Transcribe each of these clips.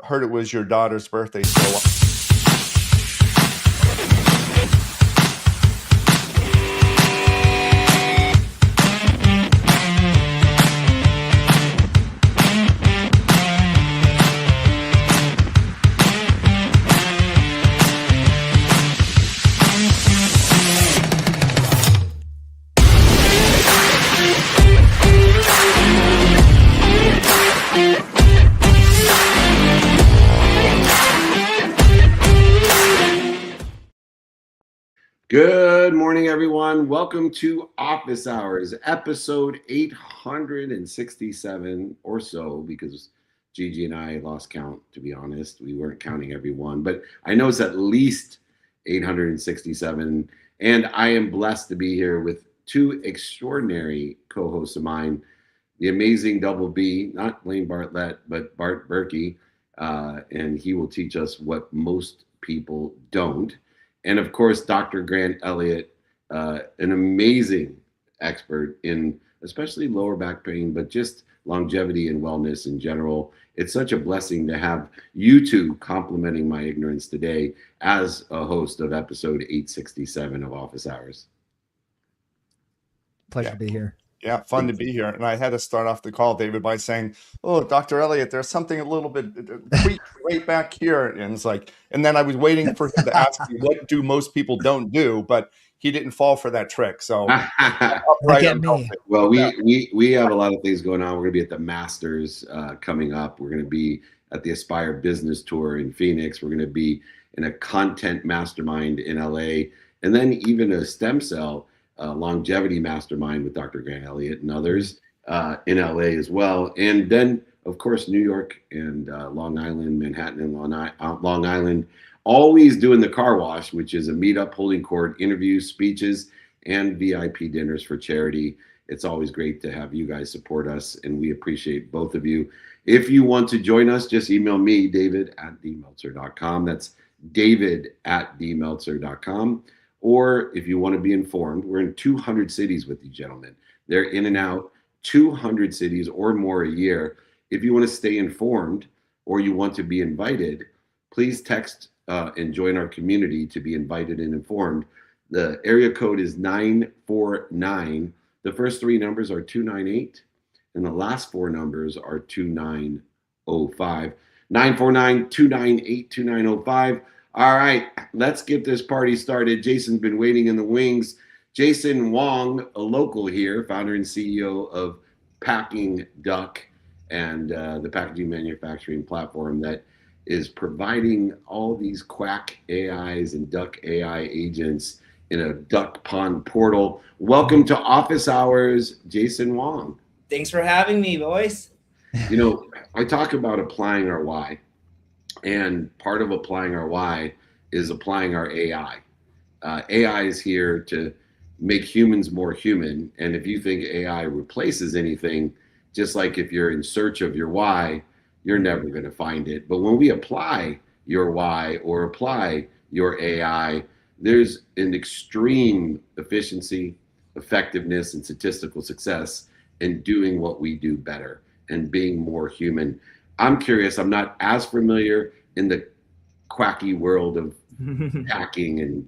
heard it was your daughter's birthday. So Good morning, everyone. Welcome to Office Hours, episode 867 or so, because Gigi and I lost count, to be honest. We weren't counting everyone, but I know it's at least 867. And I am blessed to be here with two extraordinary co-hosts of mine, the amazing Double B, not Blaine Bartlett, but Bart Berkey. And he will teach us what most people don't. And of course, Dr. Grant Elliott, an amazing expert in especially lower back pain, but just longevity and wellness in general. It's such a blessing to have you two complementing my ignorance today as a host of episode 867 of Office Hours. Pleasure to be here. Yeah, fun to be here. And I had to start off the call, David, by saying, "Oh, Dr. Elliott, there's something a little bit tweaked right back here." And it's like, and then I was waiting for him to ask me, what do most people don't do? But he didn't fall for that trick. So, Look at me. Well, we have a lot of things going on. We're going to be at the Masters coming up. We're going to be at the Aspire Business Tour in Phoenix. We're going to be in a content mastermind in LA, and then even a stem cell longevity mastermind with Dr. Grant Elliott and others in LA as well. And then, of course, New York and Long Island, Manhattan and Long Island, always doing the car wash, which is a meetup, holding court, interviews, speeches, and VIP dinners for charity. It's always great to have you guys support us, and we appreciate both of you. If you want to join us, just email me, david@dmeltzer.com. That's david@dmeltzer.com. Or if you want to be informed, we're in 200 cities with you gentlemen. They're in and out 200 cities or more a year. If you want to stay informed or you want to be invited, please text and join our community to be invited and informed. The area code is 949. The first three numbers are 298, and the last four numbers are 2905. 949-298-2905. All right, let's get this party started. Jason's been waiting in the wings. Jason Wong, a local here, founder and CEO of Paking Duck, and the packaging manufacturing platform that is providing all these quack AIs and duck AI agents in a duck pond portal. Welcome to Office Hours, Jason Wong. Thanks for having me, boys. You know, I talk about applying our why. And part of applying our why is applying our AI. AI is here to make humans more human. And if you think AI replaces anything, just like if you're in search of your why, you're never going to find it. But when we apply your why or apply your AI, there's an extreme efficiency, effectiveness, and statistical success in doing what we do better and being more human. I'm curious, I'm not as familiar in the quacky world of packing, and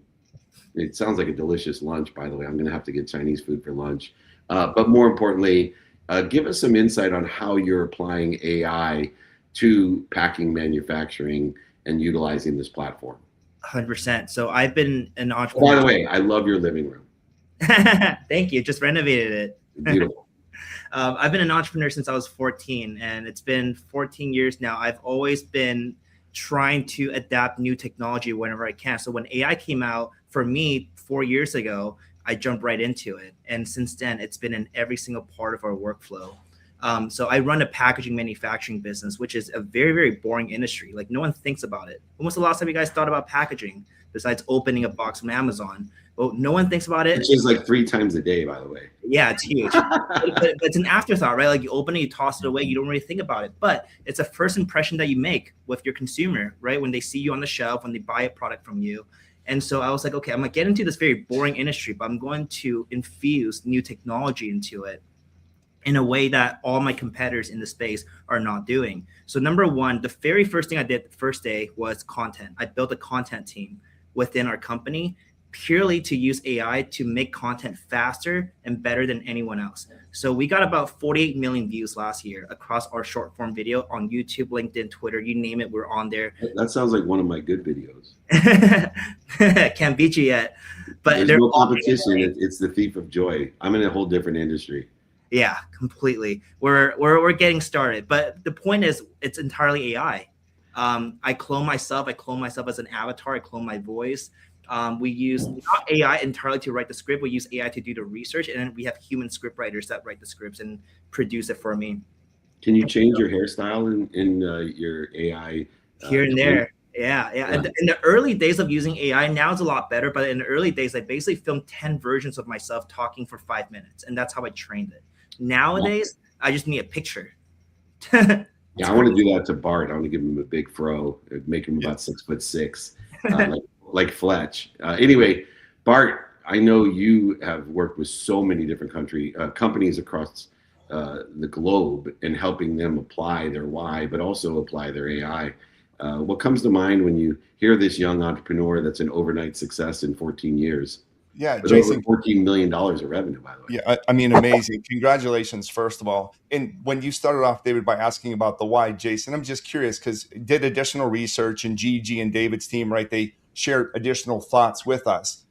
it sounds like a delicious lunch, by the way. I'm going to have to get Chinese food for lunch. But more importantly, give us some insight on how you're applying AI to packing manufacturing and utilizing this platform. 100%. So I've been an entrepreneur. By the way, I love your living room. Thank you. Just renovated it. Beautiful. I've been an entrepreneur since I was 14, and it's been 14 years now. I've always been trying to adapt new technology whenever I can. So when AI came out for me 4 years ago, I jumped right into it. And since then, it's been in every single part of our workflow. So I run a packaging manufacturing business, which is a very, very boring industry. Like, no one thinks about it. When was the last time you guys thought about packaging besides opening a box from Amazon? Well, no one thinks about it. Which is like 3 times a day, by the way. Yeah, it's huge. but it's an afterthought, right? Like, you open it, you toss it away, you don't really think about it. But it's a first impression that you make with your consumer, right? When they see you on the shelf, when they buy a product from you. And so I was like, okay, I'm going to get into this very boring industry, but I'm going to infuse new technology into it. in a way that all my competitors in the space are not doing. So number one, the very first thing I did the first day was content. I built a content team within our company purely to use AI to make content faster and better than anyone else. So we got about 48 million views last year across our short form video on YouTube, LinkedIn, Twitter, you name it, we're on there. That sounds like one of my good videos. Can't beat you yet. But there's no competition. It's the thief of joy. I'm in a whole different industry. Yeah, completely. We're getting started. But the point is, it's entirely AI. I clone myself as an avatar. I clone my voice. We use not AI entirely to write the script. We use AI to do the research, and then we have human script writers that write the scripts and produce it for me. Can you change your hairstyle in your AI? Here and there. Yeah. In the early days of using AI, now it's a lot better. But in the early days, I basically filmed 10 versions of myself talking for 5 minutes, and that's how I trained it. Nowadays, I just need a picture. Yeah, I want to do that to Bart. I want to give him a big fro, make him about 6'6", like Fletch. Anyway, Bart, I know you have worked with so many different companies across the globe and helping them apply their why, but also apply their AI. What comes to mind when you hear this young entrepreneur that's an overnight success in 14 years? Yeah, with Jason, over $14 million of revenue, by the way. Yeah, I mean, amazing. Congratulations, first of all. And when you started off, David, by asking about the why, Jason, I'm just curious because did additional research, and Gigi and David's team, right? They shared additional thoughts with us.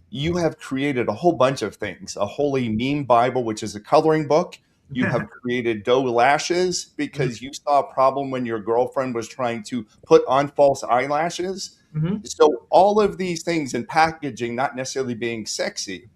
You have created a whole bunch of things, a holy meme Bible, which is a coloring book. You have created doe lashes because you saw a problem when your girlfriend was trying to put on false eyelashes. So all of these things in packaging, not necessarily being sexy,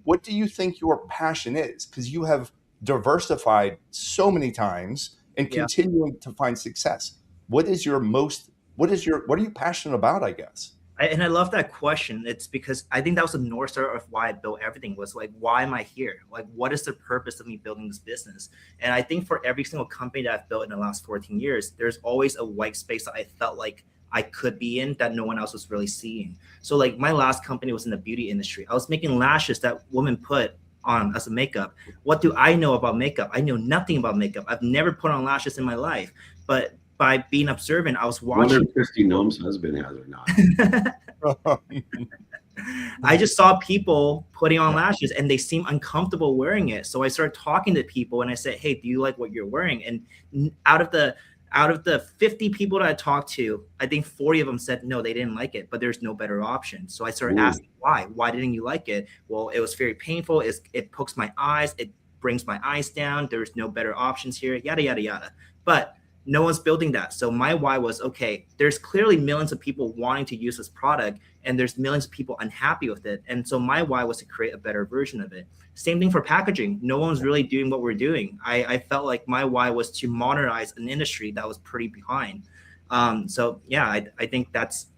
what do you think your passion is? Because you have diversified so many times and continuing to find success. What are you passionate about, I guess? And I love that question. It's because I think that was the North Star of why I built everything was like, why am I here? Like, what is the purpose of me building this business? And I think for every single company that I've built in the last 14 years, there's always a white space that I felt like I could be in that no one else was really seeing. So like my last company was in the beauty industry. I was making lashes that women put on as a makeup. What do I know about makeup? I know nothing about makeup. I've never put on lashes in my life, but by being observant, I was watching. I wonder if Christy Noem's husband has or not. I just saw people putting on lashes and they seem uncomfortable wearing it. So I started talking to people and I said, hey, do you like what you're wearing? And out of the 50 people that I talked to, I think 40 of them said no, they didn't like it, but there's no better option. So I started asking why. Why didn't you like it? Well, it was very painful. It pokes my eyes. It brings my eyes down. There's no better options here, yada, yada, yada. But no one's building that. So my why was, okay, there's clearly millions of people wanting to use this product and there's millions of people unhappy with it. And so my why was to create a better version of it. Same thing for packaging. No one's really doing what we're doing. I felt like my why was to modernize an industry that was pretty behind. So yeah, I think that's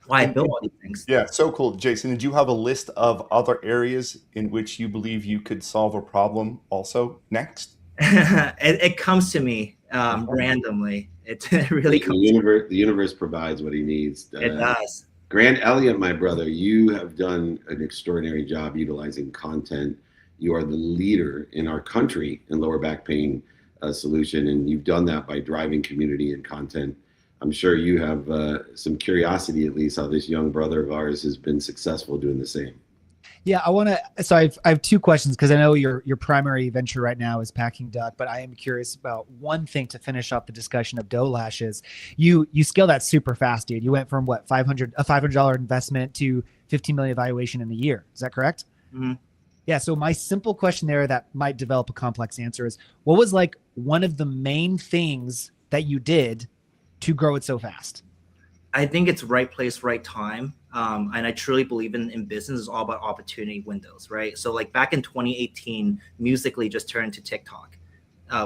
why I built all these things. Yeah, so cool. Jason, did you have a list of other areas in which you believe you could solve a problem also next? It comes to me randomly. It really comes. The universe provides what he needs. It does. Grant Elliott, my brother, you have done an extraordinary job utilizing content. You are the leader in our country in lower back pain solution, and you've done that by driving community and content. I'm sure you have some curiosity, at least, how this young brother of ours has been successful doing the same. Yeah, so I have two questions because I know your primary venture right now is Paking Duck, but I am curious about one thing to finish off the discussion of doe lashes. You scale that super fast, dude. You went from what, $500 investment to 15 million valuation in a year. Is that correct? Mm-hmm. Yeah. So my simple question there that might develop a complex answer is, what was like one of the main things that you did to grow it so fast? I think it's right place, right time. And I truly believe in business is all about opportunity windows, right? So like back in 2018, Musical.ly just turned to TikTok.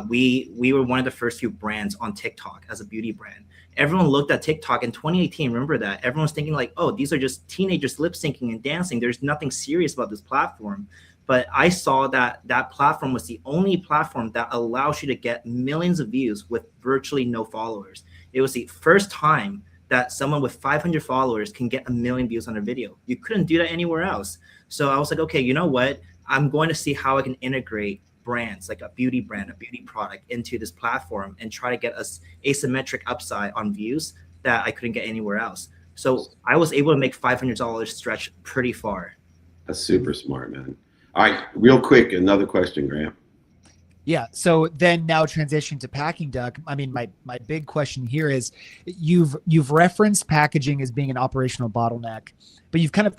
We were one of the first few brands on TikTok as a beauty brand. Everyone looked at TikTok in 2018. Remember that? Everyone's thinking like, oh, these are just teenagers lip syncing and dancing. There's nothing serious about this platform. But I saw that platform was the only platform that allows you to get millions of views with virtually no followers. It was the first time that someone with 500 followers can get 1 million views on a video. You couldn't do that anywhere else. So I was like, okay, you know what? I'm going to see how I can integrate brands, like a beauty brand, a beauty product, into this platform and try to get us asymmetric upside on views that I couldn't get anywhere else. So I was able to make $500 stretch pretty far. That's super smart, man. All right, real quick, another question, Graham. Yeah. So then now transition to Packing Duck. I mean, my big question here is you've referenced packaging as being an operational bottleneck, but you've kind of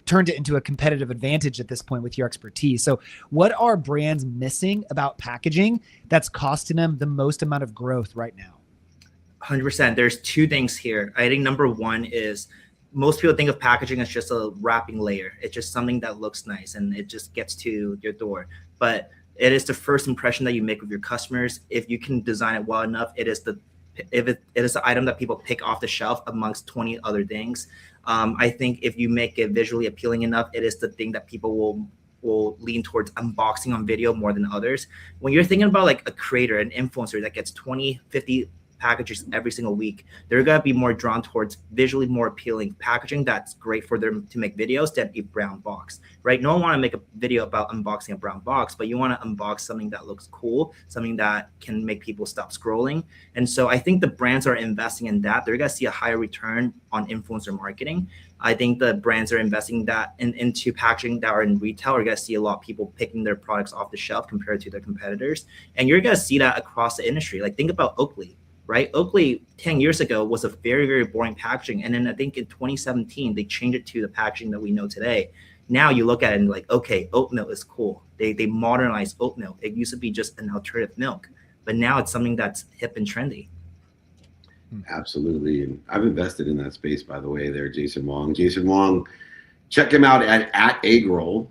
turned it into a competitive advantage at this point with your expertise. So what are brands missing about packaging that's costing them the most amount of growth right now? 100%. There's two things here. I think number one is most people think of packaging as just a wrapping layer. It's just something that looks nice and it just gets to your door. But it is the first impression that you make with your customers. If you can design it well enough, it is the item that people pick off the shelf amongst 20 other things. I think if you make it visually appealing enough, it is the thing that people will lean towards unboxing on video more than others. When you're thinking about like a creator, an influencer that gets 20, 50 packages every single week, they're going to be more drawn towards visually more appealing packaging that's great for them to make videos than a brown box, right? No one want to make a video about unboxing a brown box, but you want to unbox something that looks cool, something that can make people stop scrolling. And so I think the brands are investing in that. They're going to see a higher return on influencer marketing. I think the brands are investing that into packaging that are in retail. We're going to see a lot of people picking their products off the shelf compared to their competitors. And you're going to see that across the industry. Like think about Oakley. Right? Oakley 10 years ago was a very, very boring packaging. And then I think in 2017, they changed it to the packaging that we know today. Now you look at it and like, okay, oat milk is cool. They modernized oat milk. It used to be just an alternative milk, but now it's something that's hip and trendy. Absolutely. And I've invested in that space, by the way, there, Jason Wong. Jason Wong, check him out at Eggroll,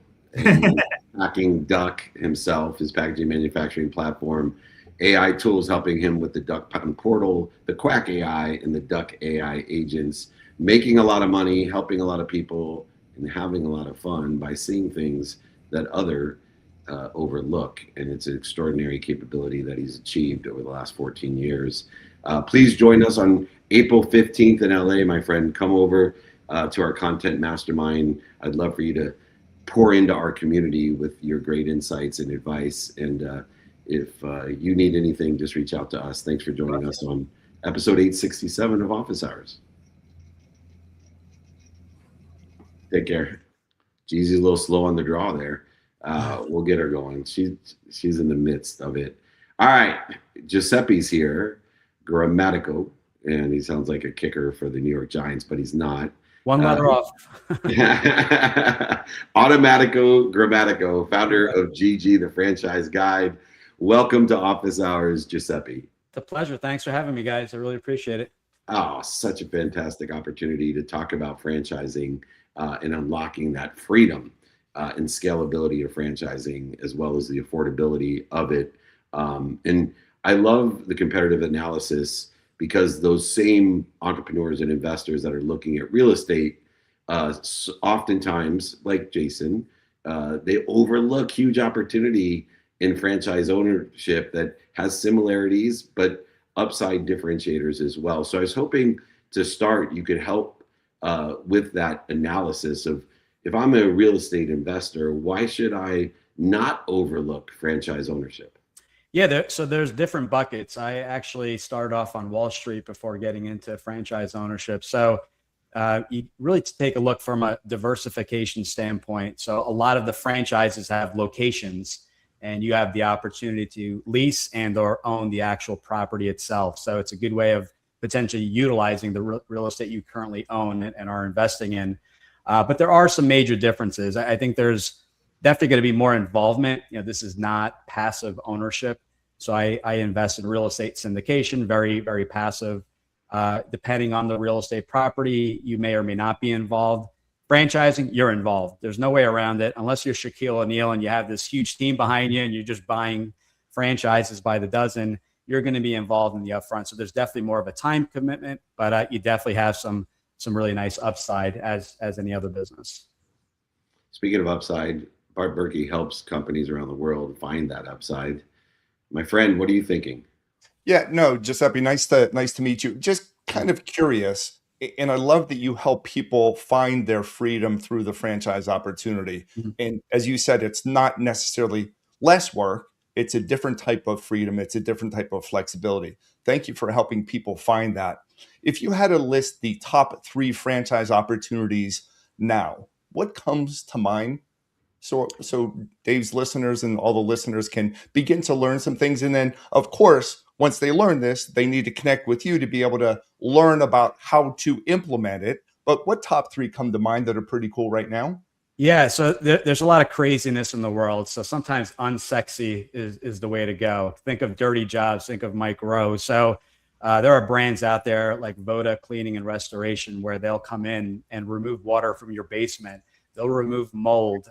Packing Duck himself, his packaging manufacturing platform. AI tools helping him with the Duck portal, the Quack AI, and the Duck AI agents, making a lot of money, helping a lot of people, and having a lot of fun by seeing things that other overlook. And it's an extraordinary capability that he's achieved over the last 14 years. Please join us on April 15th in LA, my friend. Come over to our content mastermind. I'd love for you to pour into our community with your great insights and advice. And if you need anything, just reach out to us. Thanks for joining us on episode 867 of Office Hours. Take care. Jeezy's a little slow on the draw there. We'll get her going. She's in the midst of it. All right. Giuseppe's here, Grammatico, and he sounds like a kicker for the New York Giants, but he's not. One letter off. Grammatico, founder of GG, the franchise guide. Welcome to Office Hours, Giuseppe. It's a pleasure. Thanks for having me, guys. I really appreciate it. Oh, such a fantastic opportunity to talk about franchising and unlocking that freedom and scalability of franchising, as well as the affordability of it. And I love the comparative analysis because those same entrepreneurs and investors that are looking at real estate, oftentimes, like Jason, they overlook huge opportunity in franchise ownership that has similarities, but upside differentiators as well. So I was hoping to start, you could help with that analysis of, if I'm a real estate investor, why should I not overlook franchise ownership? Yeah, so there's different buckets. I actually started off on Wall Street before getting into franchise ownership. So you really take a look from a diversification standpoint. So a lot of the franchises have locations, and you have the opportunity to lease and or own the actual property itself. So it's a good way of potentially utilizing the real estate you currently own and are investing in. But there are some major differences. I think there's definitely going to be more involvement. You know, this is not passive ownership. So I invest in real estate syndication, very, very passive. Depending on the real estate property, you may or may not be involved. Franchising, you're involved. There's no way around it unless you're Shaquille O'Neal and you have this huge team behind you and you're just buying franchises by the dozen. You're going to be involved in the upfront. So there's definitely more of a time commitment, but you definitely have some really nice upside as any other business. Speaking of upside, Bart Berkey helps companies around the world find that upside. My friend, what are you thinking? Yeah, no, Giuseppe, nice to meet you. Just kind of curious, and I love that you help people find their freedom through the franchise opportunity. Mm-hmm. And as you said, it's not necessarily less work. It's a different type of freedom. It's a different type of flexibility. Thank you for helping people find that. If you had to list the top 3 franchise opportunities now, what comes to mind? So Dave's listeners and all the listeners can begin to learn some things. And then, of course, once they learn this, they need to connect with you to be able to learn about how to implement it. But what top 3 come to mind that are pretty cool right now? Yeah, so there's a lot of craziness in the world. So sometimes unsexy is the way to go. Think of dirty jobs. Think of Mike Rowe. So there are brands out there like Voda Cleaning and Restoration where they'll come in and remove water from your basement. They'll remove mold.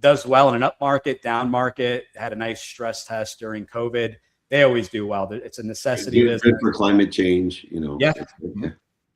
Does well in an up market, down market. Had a nice stress test during COVID. They always do well. It's a necessity business. Good for climate change. Yeah.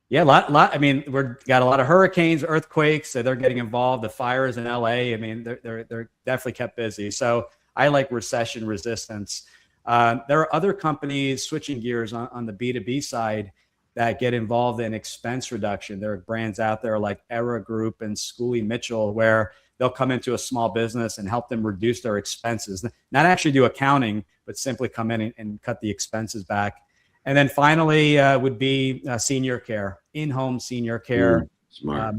Yeah, a lot. I mean, we've got a lot of hurricanes, earthquakes. So they're getting involved. The fires in LA. I mean, they're definitely kept busy. So I like recession resistance. There are other companies switching gears on the B2B side that get involved in expense reduction. There are brands out there like Era Group and Schooley Mitchell where they'll come into a small business and help them reduce their expenses. Not actually do accounting, but simply come in and cut the expenses back. And then finally would be senior care, in-home senior care,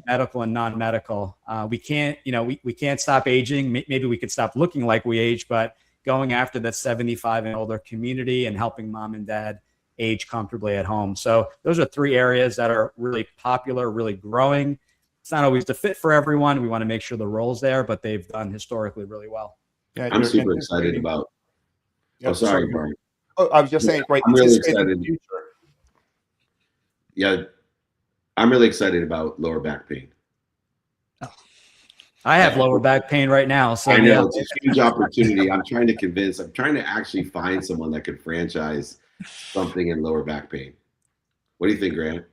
medical and non-medical. We can't stop aging. Maybe we could stop looking like we age, but going after the 75 and older community and helping mom and dad age comfortably at home. So those are 3 areas that are really popular, really growing. It's not always the fit for everyone. We want to make sure the role's there, but they've done historically really well. Yeah, I'm super excited about. Yeah, sorry, Bart. Oh, I was just saying, right? I'm really excited. Yeah, I'm really excited about lower back pain. I have lower back pain right now. So I know it's a huge opportunity. I'm trying to actually find someone that could franchise something in lower back pain. What do you think, Grant?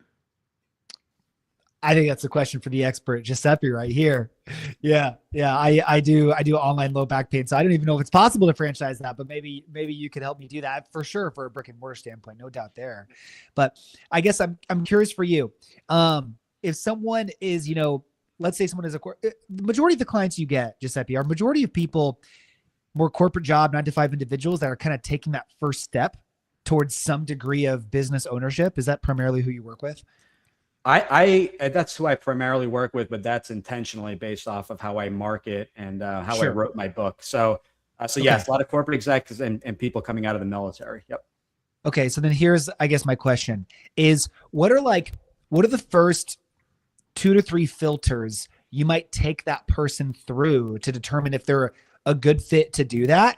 I think that's a question for the expert, Giuseppe, right here. Yeah. I do online low back pain, so I don't even know if it's possible to franchise that, but maybe you could help me do that for sure for a brick and mortar standpoint, no doubt there. But I guess I'm curious for you. If someone is, let's say someone is the majority of the clients you get, Giuseppe, are majority of people more corporate job, 9-to-5 individuals that are kind of taking that first step towards some degree of business ownership. Is that primarily who you work with? I that's who I primarily work with, but that's intentionally based off of how I market and how I wrote my book. So yes, a lot of corporate executives and people coming out of the military. Yep. Okay. So then here's, I guess my question is, what are the first 2 to 3 filters you might take that person through to determine if they're a good fit to do that?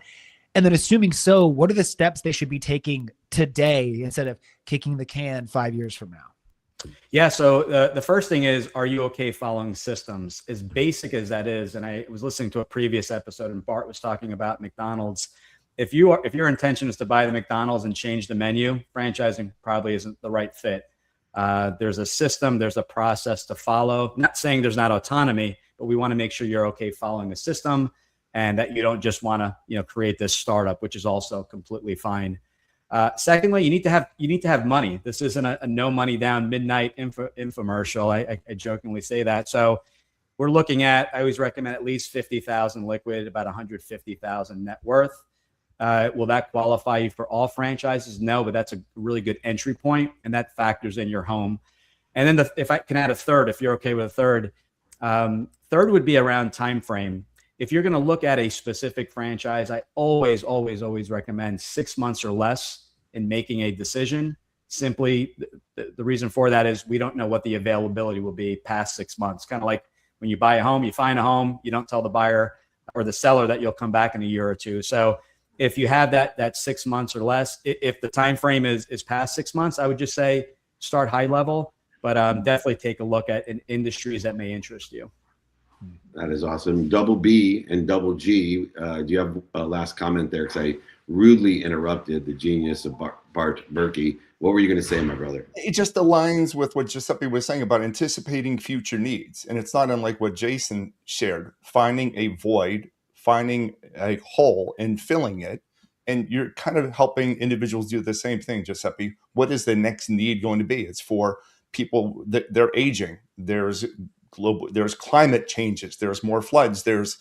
And then assuming so, what are the steps they should be taking today instead of kicking the can 5 years from now? Yeah. So the first thing is, are you okay following systems? As basic as that is, and I was listening to a previous episode and Bart was talking about McDonald's. If your intention is to buy the McDonald's and change the menu, franchising probably isn't the right fit. There's a system, there's a process to follow. Not saying there's not autonomy, but we want to make sure you're okay following the system and that you don't just want to create this startup, which is also completely fine. Secondly, you need to have money. This isn't a no money down midnight infomercial. I jokingly say that. So we're looking at, I always recommend at least 50,000 liquid, about 150,000 net worth. Will that qualify you for all franchises? No, but that's a really good entry point, and that factors in your home. And then if I can add a third, if you're okay with a third, third would be around time frame. If you're going to look at a specific franchise, I always recommend 6 months or less in making a decision. Simply, the reason for that is we don't know what the availability will be past 6 months. Kind of like when you buy a home, you find a home, you don't tell the buyer or the seller that you'll come back in a year or two. So if you have that 6 months or less, if the time frame is past 6 months, I would just say start high level, but definitely take a look at industries that may interest you. That is awesome. Double B and double G. Do you have a last comment there? Because I rudely interrupted the genius of Bart Berkey. What were you going to say, my brother? It just aligns with what Giuseppe was saying about anticipating future needs. And it's not unlike what Jason shared, finding a void, finding a hole and filling it. And you're kind of helping individuals do the same thing, Giuseppe. What is the next need going to be? It's for people that they're aging. There's there's climate changes, there's more floods, there's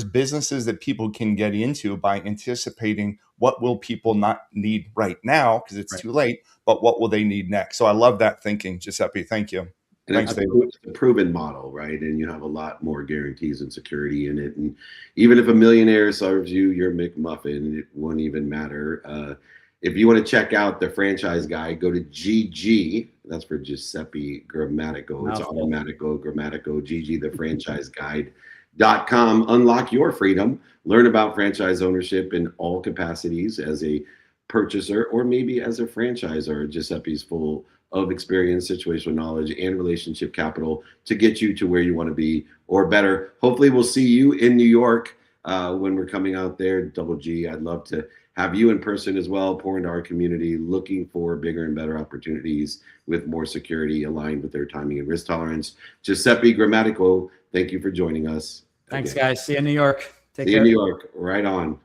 businesses that people can get into by anticipating what will people not need right now because it's too late, but what will they need next. So I love that thinking, Giuseppe. Thank you. And Thanks, Dave. it's a proven model, right? And you have a lot more guarantees and security in it. And even if a millionaire serves you your McMuffin, it won't even matter. If you want to check out the franchise guide, go to GG. That's for Giuseppe Grammatico. It's Automatico, Grammatico, GG, the franchise guide.com. Unlock your freedom. Learn about franchise ownership in all capacities as a purchaser or maybe as a franchisor. Giuseppe's full of experience, situational knowledge, and relationship capital to get you to where you want to be or better. Hopefully we'll see you in New York when we're coming out there. Double G, I'd love to have you in person as well, pour into our community, looking for bigger and better opportunities with more security aligned with their timing and risk tolerance. Giuseppe Grammatico, thank you for joining us. Thanks, guys. See you in New York. Take care. See you in New York. Right on.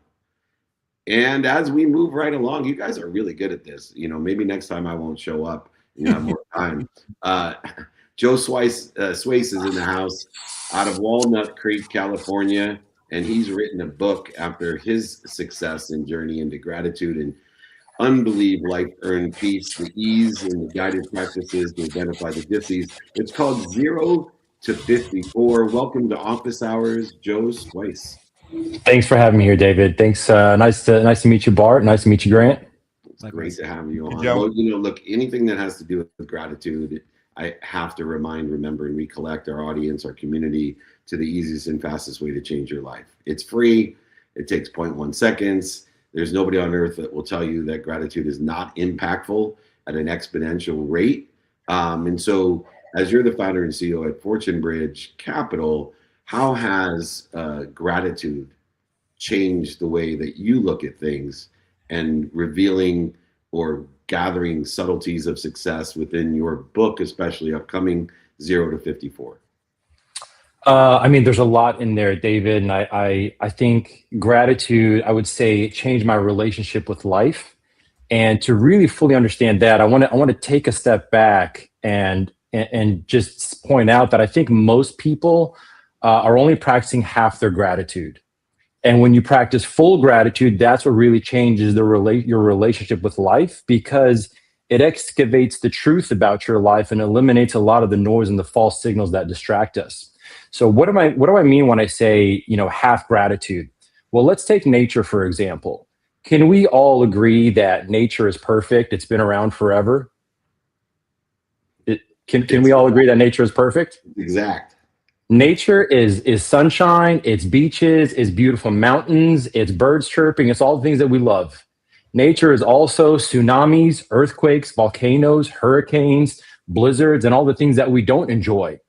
And as we move right along, you guys are really good at this. You know, maybe next time I won't show up. You have more time. Joe Sweis is in the house out of Walnut Creek, California, and he's written a book after his success and journey into gratitude and unbelievable life-earned peace, the ease and the guided practices to identify the gypsies. It's called 0 to 54. Welcome to Office Hours, Joe Sweis. Thanks for having me here, David. Thanks. Nice to meet you, Bart. Nice to meet you, Grant. It's great to have you on. Joe. Well, you know, look, anything that has to do with gratitude, I have to remember, and recollect our audience, our community, to the easiest and fastest way to change your life. It's free. It takes 0.1 seconds. There's nobody on earth that will tell you that gratitude is not impactful at an exponential rate. And so as you're the founder and CEO at Fortune Bridge Capital, how has gratitude changed the way that you look at things and revealing or gathering subtleties of success within your book, especially upcoming 0 to 54? I mean, there's a lot in there, David. And I think gratitude, I would say, changed my relationship with life. And to really fully understand that, I want to take a step back and just point out that I think most people are only practicing half their gratitude. And when you practice full gratitude, that's what really changes your relationship with life, because it excavates the truth about your life and eliminates a lot of the noise and the false signals that distract us. So what do I mean when I say, half gratitude? Well, let's take nature, for example. Can we all agree that nature is perfect? It's been around forever. Can we all agree that nature is perfect? Exact. Nature is sunshine, it's beaches, it's beautiful mountains, it's birds chirping, it's all the things that we love. Nature is also tsunamis, earthquakes, volcanoes, hurricanes, blizzards, and all the things that we don't enjoy.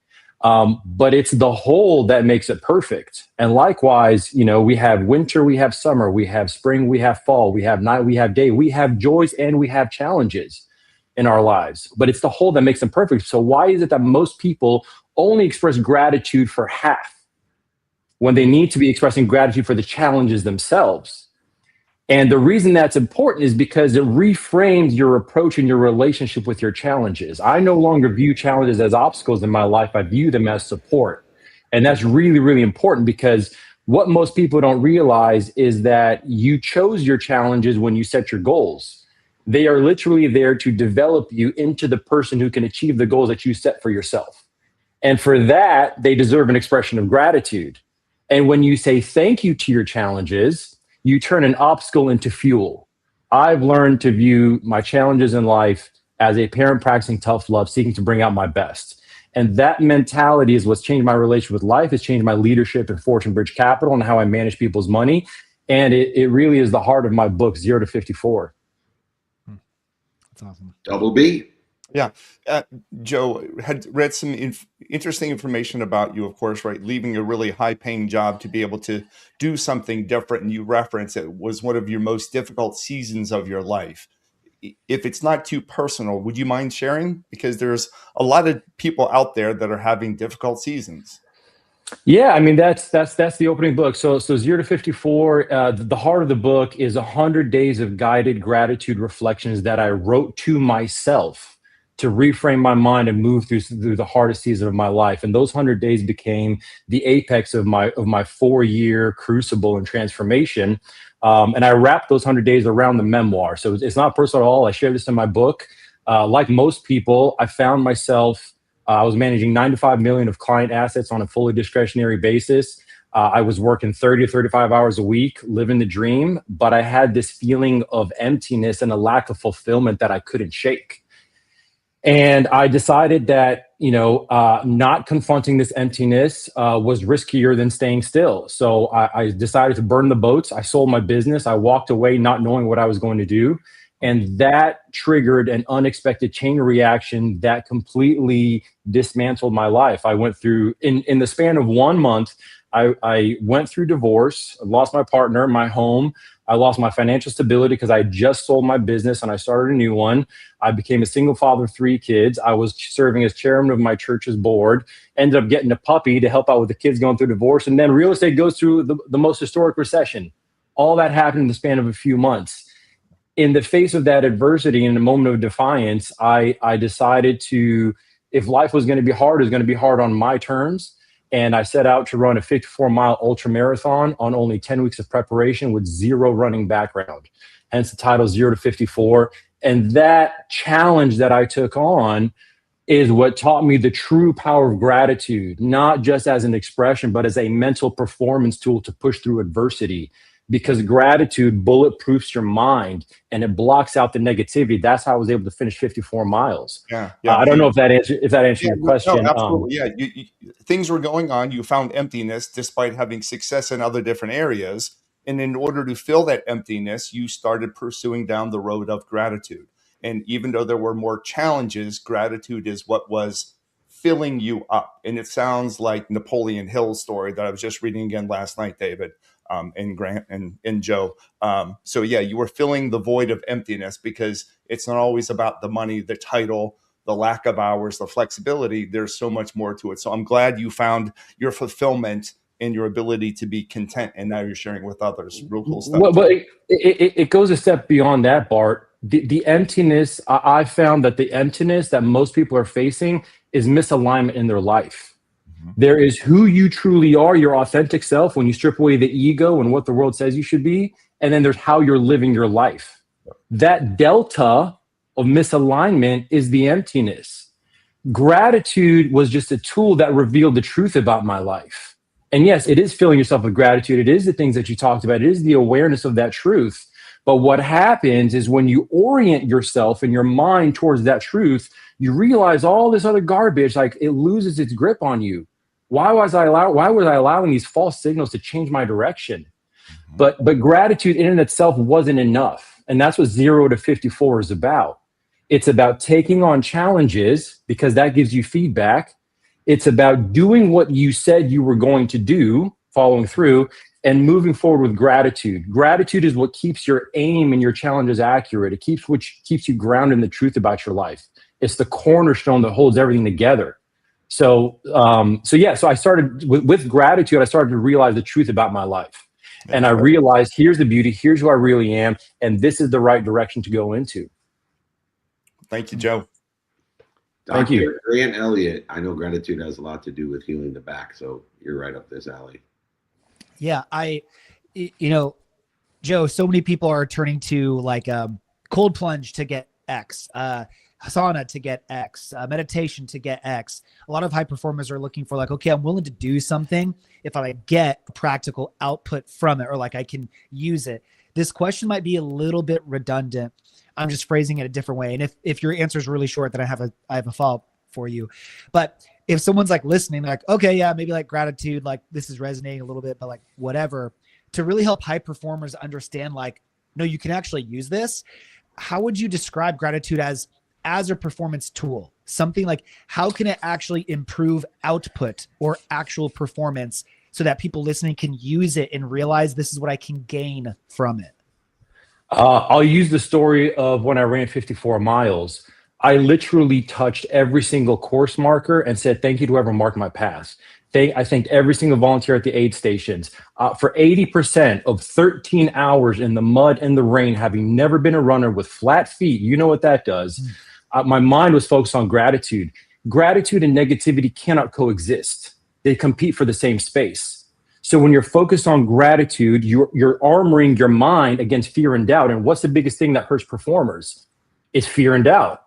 But it's the whole that makes it perfect. And likewise, we have winter, we have summer, we have spring, we have fall, we have night, we have day, we have joys, and we have challenges in our lives. But it's the whole that makes them perfect. So why is it that most people only express gratitude for half when they need to be expressing gratitude for the challenges themselves? And the reason that's important is because it reframes your approach and your relationship with your challenges. I no longer view challenges as obstacles in my life. I view them as support. And that's really, really important, because what most people don't realize is that you chose your challenges when you set your goals. They are literally there to develop you into the person who can achieve the goals that you set for yourself. And for that, they deserve an expression of gratitude. And when you say thank you to your challenges, you turn an obstacle into fuel. I've learned to view my challenges in life as a parent practicing tough love, seeking to bring out my best. And that mentality is what's changed my relationship with life. It's changed my leadership in Fortune Bridge Capital and how I manage people's money. And it really is the heart of my book, 0 to 54. That's awesome. Double B. Yeah. Joe had read some interesting information about you, of course, right? Leaving a really high paying job to be able to do something different. And you reference it was one of your most difficult seasons of your life. If it's not too personal, would you mind sharing? Because there's a lot of people out there that are having difficult seasons. Yeah, I mean, that's the opening book. So 0 to 54, the heart of the book is 100 days of guided gratitude reflections that I wrote to myself to reframe my mind and move through the hardest season of my life. And those 100 days became the apex of my 4-year crucible and transformation. And I wrapped those 100 days around the memoir. So it's not personal at all. I share this in my book. Like most people, I found myself, I was managing $9 to $5 million of client assets on a fully discretionary basis. I was working 30 to 35 hours a week, living the dream, but I had this feeling of emptiness and a lack of fulfillment that I couldn't shake. And I decided that, not confronting this emptiness was riskier than staying still. So I decided to burn the boats. I sold my business. I walked away not knowing what I was going to do. And that triggered an unexpected chain reaction that completely dismantled my life. I went through, in the span of 1 month, I went through divorce, lost my partner, my home. I lost my financial stability because I just sold my business and I started a new one. I became a single father of 3 kids. I was serving as chairman of my church's board, ended up getting a puppy to help out with the kids going through divorce. And then real estate goes through the most historic recession. All that happened in the span of a few months. In the face of that adversity, in a moment of defiance, I decided to, if life was going to be hard, it was going to be hard on my terms. And I set out to run a 54-mile ultra marathon on only 10 weeks of preparation with 0 running background, hence the title 0 to 54. And that challenge that I took on is what taught me the true power of gratitude, not just as an expression, but as a mental performance tool to push through adversity. Because gratitude bulletproofs your mind and it blocks out the negativity. That's how I was able to finish 54 miles. Yeah. I don't know if that answered your question. No, absolutely. Things were going on. You found emptiness despite having success in other different areas. And in order to fill that emptiness, you started pursuing down the road of gratitude. And even though there were more challenges, gratitude is what was filling you up. And it sounds like Napoleon Hill's story that I was just reading again last night, David. And Grant and Joe. So yeah, you were filling the void of emptiness because it's not always about the money, the title, the lack of hours, the flexibility. There's so much more to it. So I'm glad you found your fulfillment and your ability to be content. And now you're sharing with others. Real cool stuff. Well, but it goes a step beyond that, Bart. The emptiness, I found that the emptiness that most people are facing is misalignment in their life. There is who you truly are, your authentic self, when you strip away the ego and what the world says you should be. And then there's how you're living your life. That delta of misalignment is the emptiness. Gratitude was just a tool that revealed the truth about my life. And yes, it is filling yourself with gratitude. It is the things that you talked about. It is the awareness of that truth. But what happens is when you orient yourself and your mind towards that truth, you realize all this other garbage, like it loses its grip on you. Why was I allowing these false signals to change my direction? But gratitude in and itself wasn't enough. And that's what 0 to 54 is about. It's about taking on challenges because that gives you feedback. It's about doing what you said you were going to do, following through, and moving forward with gratitude. Gratitude is what keeps your aim and your challenges accurate. It keeps you grounded in the truth about your life. It's the cornerstone that holds everything together. So I started with gratitude. I started to realize the truth about my life. And I realized here's the beauty, here's who I really am, and this is the right direction to go into. Thank you, Joe. Thank you. Grant Elliott, I know gratitude has a lot to do with healing the back, so you're right up this alley. Yeah, Joe, so many people are turning to like cold plunge to get X, sauna to get X, meditation to get X. A lot of high performers are looking for like, okay, I'm willing to do something if I get a practical output from it, or like I can use it. This question might be a little bit redundant. I'm just phrasing it a different way. And if your answer is really short, then I have a follow-up for you. But if someone's like listening, they're like, okay, yeah, maybe like gratitude, like this is resonating a little bit, but like whatever, to really help high performers understand like, no, you can actually use this. How would you describe gratitude as a performance tool? Something like, how can it actually improve output or actual performance so that people listening can use it and realize this is what I can gain from it? I'll use the story of when I ran 54 miles. I literally touched every single course marker and said, thank you to whoever marked my path. I thanked every single volunteer at the aid stations. For 80% of 13 hours in the mud and the rain, having never been a runner with flat feet, you know what that does. my mind was focused on gratitude. Gratitude and negativity cannot coexist. They compete for the same space. So when you're focused on gratitude, you're armoring your mind against fear and doubt. And what's the biggest thing that hurts performers? It's fear and doubt,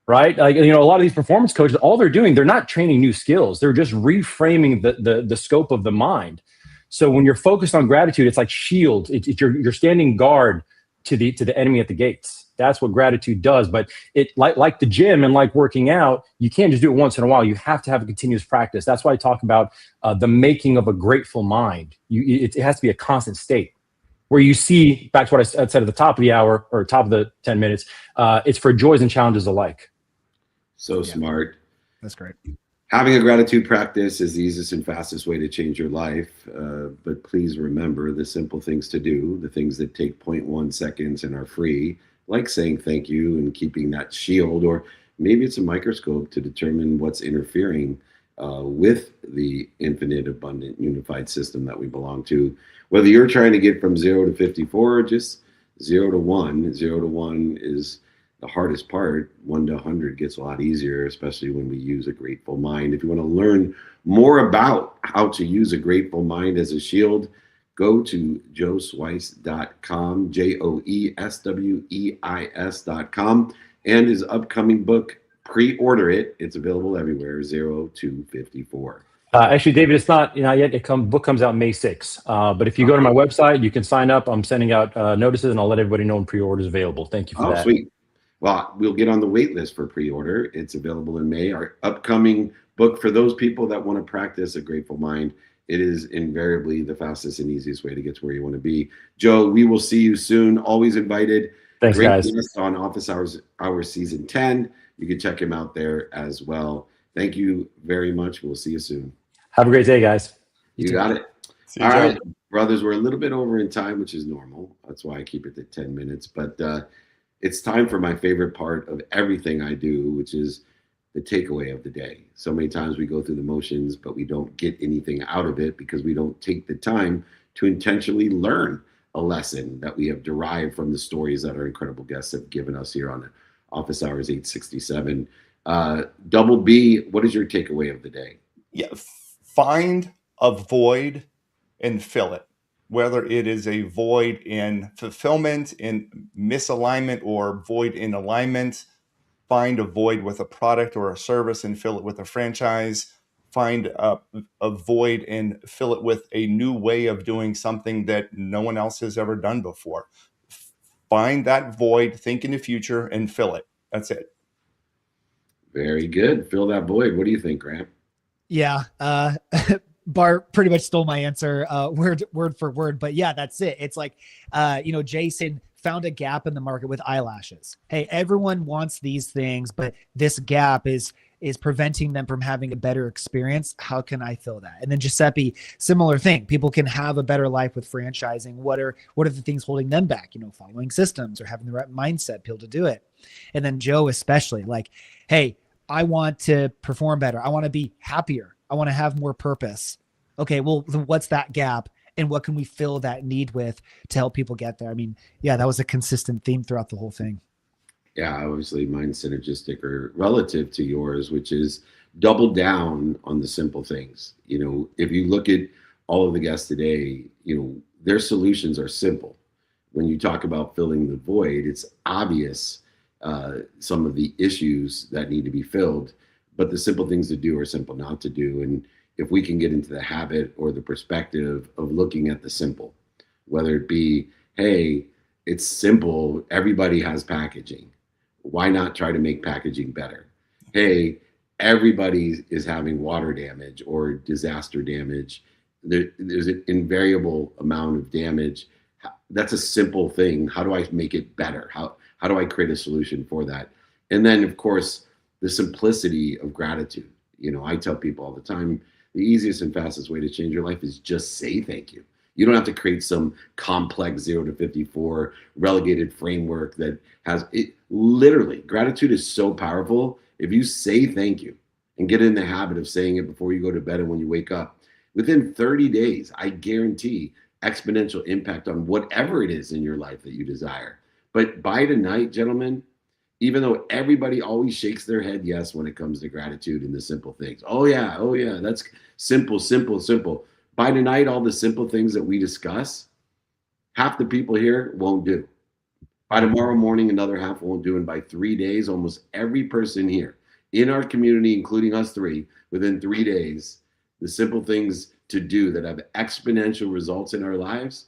right? Like, a lot of these performance coaches, all they're doing, they're not training new skills. They're just reframing the scope of the mind. So when you're focused on gratitude, it's like shield. You're standing guard to the enemy at the gates. That's what gratitude does. But it like the gym and like working out, you can't just do it once in a while. You have to have a continuous practice. That's why I talk about the making of a grateful mind. It has to be a constant state where you see, back to what I said at the top of the hour or top of the 10 minutes, it's for joys and challenges alike. So smart. That's great. Having a gratitude practice is the easiest and fastest way to change your life. But please remember the simple things to do, the things that take 0.1 seconds and are free, like saying thank you and keeping that shield, or maybe it's a microscope to determine what's interfering with the infinite, abundant, unified system that we belong to. Whether you're trying to get from 0 to 54 or just 0 to 1, 0 to 1 is the hardest part. 1 to 100 gets a lot easier, especially when we use a grateful mind. If you want to learn more about how to use a grateful mind as a shield, go to joesweis.com, JOESWEIS.com, and his upcoming book, pre-order it. It's available everywhere, 0 to 54. Actually, David, it's not yet. Book comes out May 6th. But if you go to my website, you can sign up. I'm sending out notices, and I'll let everybody know when pre-order is available. Thank you for that. Sweet. Well, we'll get on the wait list for pre-order. It's available in May. Our upcoming book for those people that want to practice a grateful mind. It is invariably the fastest and easiest way to get to where you want to be. Joe, we will see you soon. Always invited. Thanks, Great guys. guest on Office Hours Season 10. You can check him out there as well. Thank you very much. We'll see you soon. Have a great day, guys. You got it. All right, brothers, we're a little bit over in time, which is normal. That's why I keep it at 10 minutes. But it's time for my favorite part of everything I do, which is the takeaway of the day. So many times we go through the motions, but we don't get anything out of it because we don't take the time to intentionally learn a lesson that we have derived from the stories that our incredible guests have given us here on Office Hours 867. Double B, what is your takeaway of the day? Yeah, find a void and fill it. Whether it is a void in fulfillment, in misalignment, or void in alignment, find a void with a product or a service and fill it with a franchise. Find a void and fill it with a new way of doing something that no one else has ever done before. Find that void, think in the future, and fill it. That's it. Very good. Fill that void. What do you think, Graham? Yeah. Bart pretty much stole my answer word for word, but yeah, that's it. It's like, Jason found a gap in the market with eyelashes. Hey, everyone wants these things, but this gap is preventing them from having a better experience. How can I fill that? And then Giuseppe, similar thing. People can have a better life with franchising. What are the things holding them back? Following systems or having the right mindset, be able to do it. And then Joe, especially, like, hey, I want to perform better. I want to be happier. I want to have more purpose. Okay, well, what's that gap? And what can we fill that need with to help people get there? I mean, yeah, that was a consistent theme throughout the whole thing. Yeah, obviously mine's synergistic or relative to yours, which is double down on the simple things. If you look at all of the guests today, their solutions are simple. When you talk about filling the void, it's obvious some of the issues that need to be filled, but the simple things to do are simple not to do. And if we can get into the habit or the perspective of looking at the simple, whether it be, hey, it's simple, everybody has packaging. Why not try to make packaging better? Hey, everybody is having water damage or disaster damage. There's an invariable amount of damage. That's a simple thing. How do I make it better? How do I create a solution for that? And then, of course, the simplicity of gratitude. I tell people all the time, the easiest and fastest way to change your life is just say thank you. You don't have to create some complex 0 to 54 relegated framework that has it. Literally, gratitude is so powerful. If you say thank you and get in the habit of saying it before you go to bed and when you wake up, within 30 days, I guarantee exponential impact on whatever it is in your life that you desire. But by tonight, gentlemen, even though everybody always shakes their head yes when it comes to gratitude and the simple things. Oh yeah, that's simple, simple, simple. By tonight, all the simple things that we discuss, half the people here won't do. By tomorrow morning, another half won't do. And by 3 days, almost every person here in our community, including us three, within 3 days, the simple things to do that have exponential results in our lives,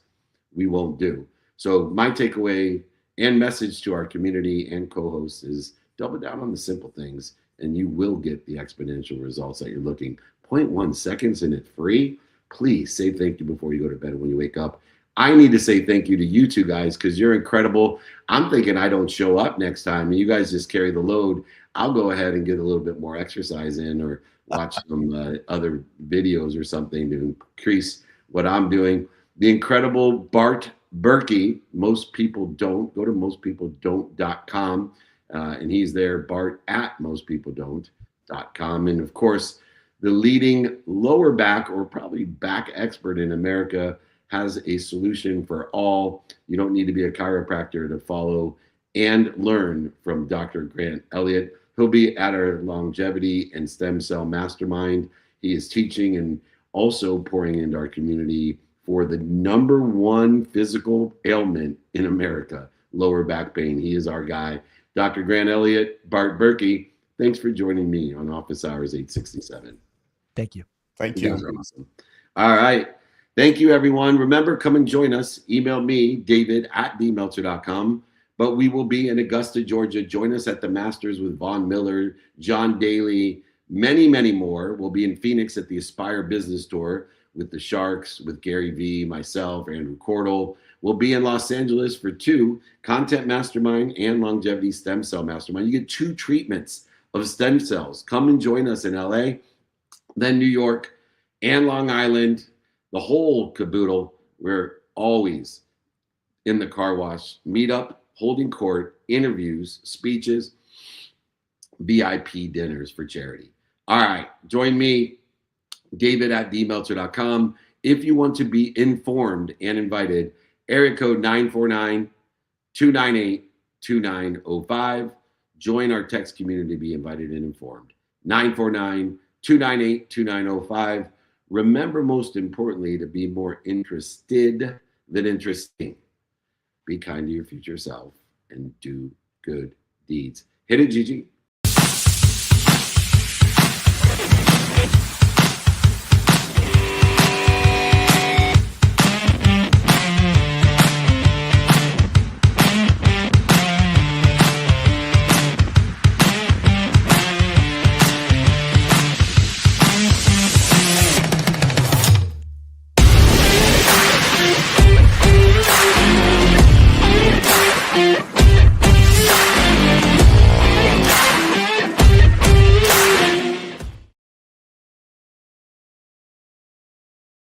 we won't do. So my takeaway and message to our community and co-hosts is double down on the simple things and you will get the exponential results that you're looking. 0.1 seconds and it's free. Please say thank you before you go to bed and when you wake up. I need to say thank you to you two guys because you're incredible. I'm thinking I don't show up next time and you guys just carry the load. I'll go ahead and get a little bit more exercise in or watch some other videos or something to increase what I'm doing. The incredible Bart Berkey, most people don't. Go to mostpeopledon't.com and he's there, Bart at mostpeopledon't.com. And of course, the leading lower back or probably back expert in America has a solution for all. You don't need to be a chiropractor to follow and learn from Dr. Grant Elliott. He'll be at our longevity and stem cell mastermind. He is teaching and also pouring into our community for the #1 physical ailment in America, lower back pain. He is our guy. Dr. Grant Elliott, Bart Berkey, thanks for joining me on Office Hours 867. Thank you. Thank you. That's awesome. All right. Thank you, everyone. Remember, come and join us. Email me, david@dmeltzer.com. But we will be in Augusta, Georgia. Join us at the Masters with Vaughn Miller, John Daly, many, many more. We'll be in Phoenix at the Aspire Business Tour with the Sharks, with Gary Vee, myself, Andrew Cordell. We'll be in Los Angeles for 2, Content Mastermind and Longevity Stem Cell Mastermind. You get 2 treatments of stem cells. Come and join us in LA, then New York and Long Island. The whole caboodle. We're always in the car wash, meet up, holding court, interviews, speeches, VIP dinners for charity. All right, join me, david@dmeltzer.com. If you want to be informed and invited, area code 949-298-2905. Join our text community to be invited and informed. 949-298-2905. Remember, most importantly, to be more interested than interesting. Be kind to your future self and do good deeds. Hit it, Gigi.